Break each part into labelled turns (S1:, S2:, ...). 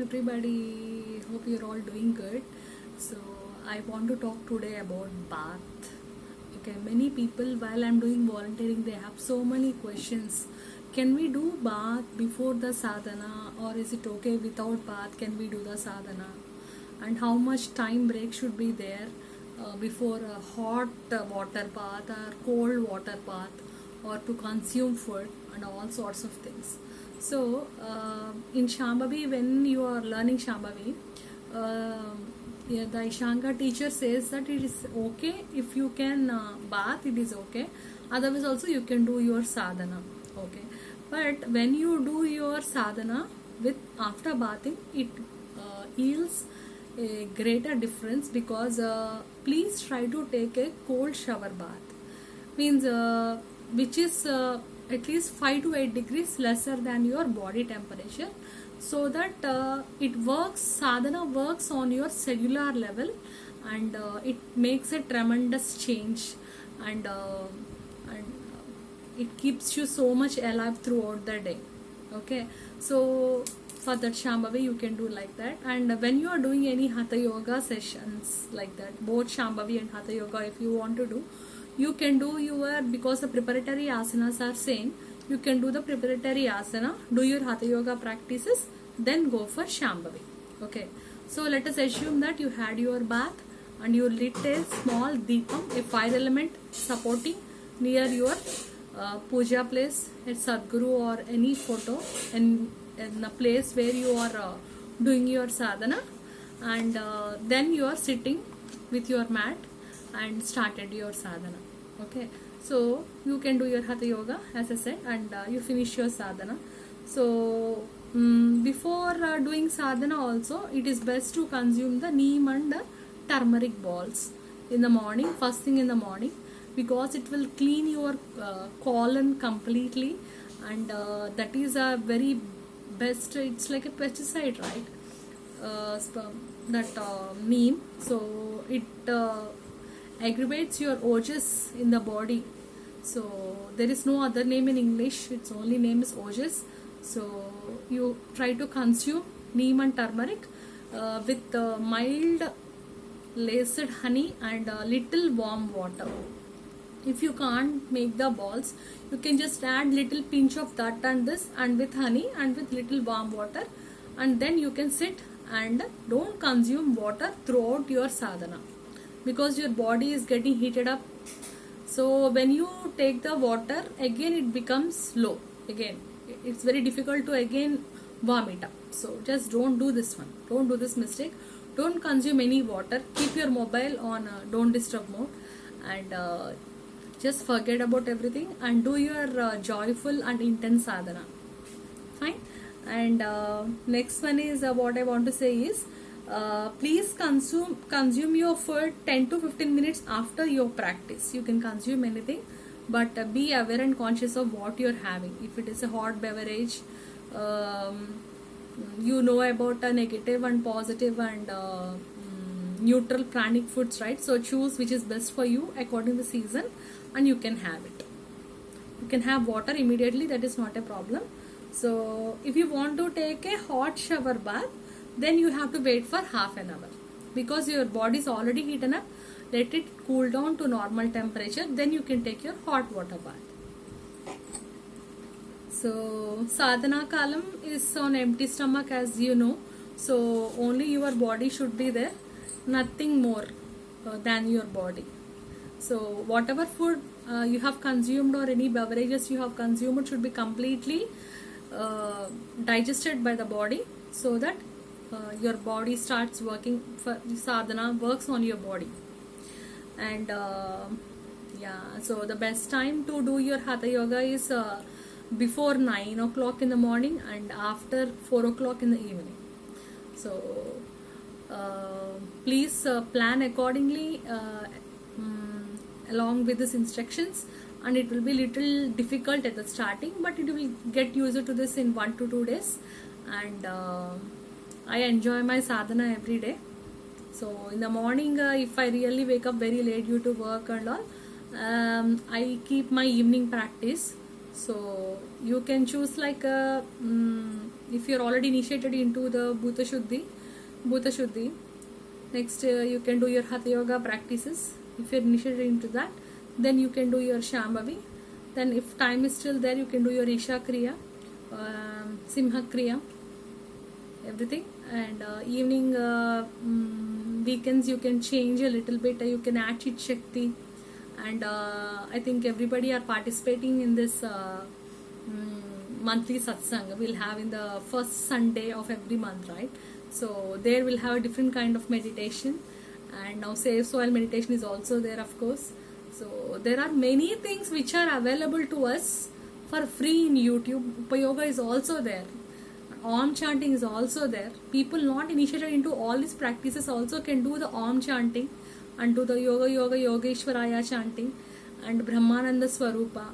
S1: everybody. Hope you're all doing good. So I want to talk today about bath. Okay, many people while I'm doing volunteering they have so many questions. Can we do bath before the sadhana, or is it okay without bath? Can we do the sadhana? And how much time break should be there before a hot water bath or cold water bath, or to consume food and all sorts of things. So, in Shambhavi, when you are learning Shambhavi, yeah, the Ishanga teacher says that it is okay if you can bath, it is okay. Otherwise, also you can do your sadhana. Okay, but when you do your sadhana with after bathing, it yields a greater difference because please try to take a cold shower bath. Means which is at least 5 to 8 degrees lesser than your body temperature, so that it works, sadhana works on your cellular level, and it makes a tremendous change, and it keeps you so much alive throughout the day. Okay, so for that Shambhavi you can do like that. And when you are doing any Hatha Yoga sessions like that, both Shambhavi and Hatha Yoga, if you want to do, you can do your, because the preparatory asanas are same, you can do the preparatory asana, do your Hatha Yoga practices, then go for Shambhavi. Okay, so let us assume that you had your bath and you lit a small deepam, a fire element supporting near your puja place at Sadguru or any photo in a place where you are doing your sadhana, and then you are sitting with your mat and started your sadhana. Okay, so you can do your Hatha Yoga as I said, and you finish your sadhana. So before doing sadhana also, it is best to consume the neem and turmeric balls in the morning, first thing in the morning, because it will clean your colon completely, and that is a very best, it's like a pesticide, right? Neem, so it aggravates your ojas in the body. So there is no other name in English, its only name is ojas. So you try to consume neem and turmeric with mild laced honey and little warm water. If you can't make the balls, you can just add little pinch of that and this, and with honey and with little warm water, and then you can sit and don't consume water throughout your sadhana, because your body is getting heated up. So when you take the water, again it becomes low. Again, it's very difficult to again warm it up. So just don't do this one. Don't do this mistake. Don't consume any water. Keep your mobile on don't disturb mode, and just forget about everything and do your joyful and intense sadhana. Fine. And next one is what I want to say is, please consume your food 10 to 15 minutes after your practice. You can consume anything, but be aware and conscious of what you're having. If it is a hot beverage, you know about negative and positive and neutral pranic foods, right? So choose which is best for you according to the season, and you can have it. You can have water immediately, that is not a problem. So if you want to take a hot shower bath, then you have to wait for half an hour, because your body is already heated up. Let it cool down to normal temperature, then you can take your hot water bath. So sadhana kalam is on empty stomach, as you know. So only your body should be there, nothing more than your body. So whatever food you have consumed or any beverages you have consumed should be completely digested by the body, so that your body starts working for sadhana, works on your body. And yeah, so the best time to do your Hatha Yoga is before 9 o'clock in the morning and after 4 o'clock in the evening. So please plan accordingly along with these instructions, and it will be little difficult at the starting, but it will get used to this in 1 to 2 days. And I enjoy my sadhana every day. So in the morning, if I really wake up very late due to work and all, I keep my evening practice. So you can choose like a if you're already initiated into the Bhuta Shuddhi, next you can do your Hatha Yoga practices. If you're initiated into that, then you can do your Shambhavi. Then if time is still there, you can do your Isha Kriya, Simha Kriya, everything. And evening weekends you can change a little bit. You can add Chit Shakti. And I think everybody are participating in this monthly satsang we'll have in the first Sunday of every month, right? So there we'll have a different kind of meditation, and now Save Soil meditation is also there, of course. So there are many things which are available to us for free in YouTube. Upayoga is also there. Om chanting is also there. People not initiated into all these practices also can do the Om chanting and do the Yoga Yoga Yogeshwaraya chanting and Brahmananda Swarupa.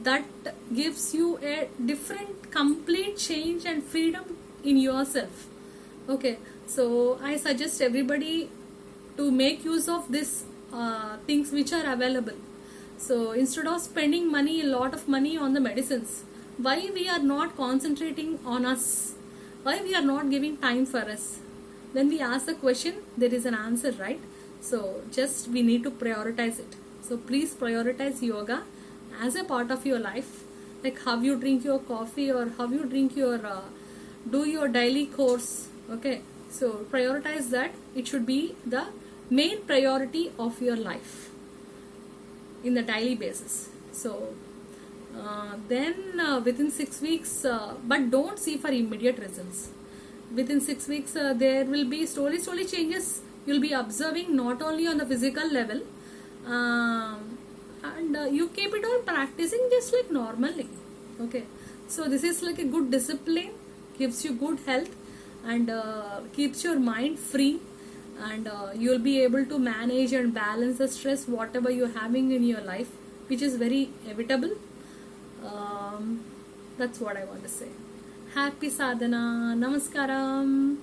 S1: That gives you a different complete change and freedom in yourself. Okay, so I suggest everybody to make use of these things which are available. So instead of spending money, a lot of money on the medicines, why we are not concentrating on us? Why we are not giving time for us? When we ask the question, there is an answer, right? So just we need to prioritize it. So please prioritize yoga as a part of your life, like how you drink your coffee or how you drink your do your daily course. Okay, so prioritize that. It should be the main priority of your life in the daily basis. So then within 6 weeks, but don't see for immediate results. Within 6 weeks there will be slowly changes you'll be observing, not only on the physical level, and you keep it on practicing just like normally. Okay, so this is like a good discipline, gives you good health, and keeps your mind free, and you'll be able to manage and balance the stress whatever you're having in your life, which is very evitable. That's what I want to say. Happy sadhana. Namaskaram.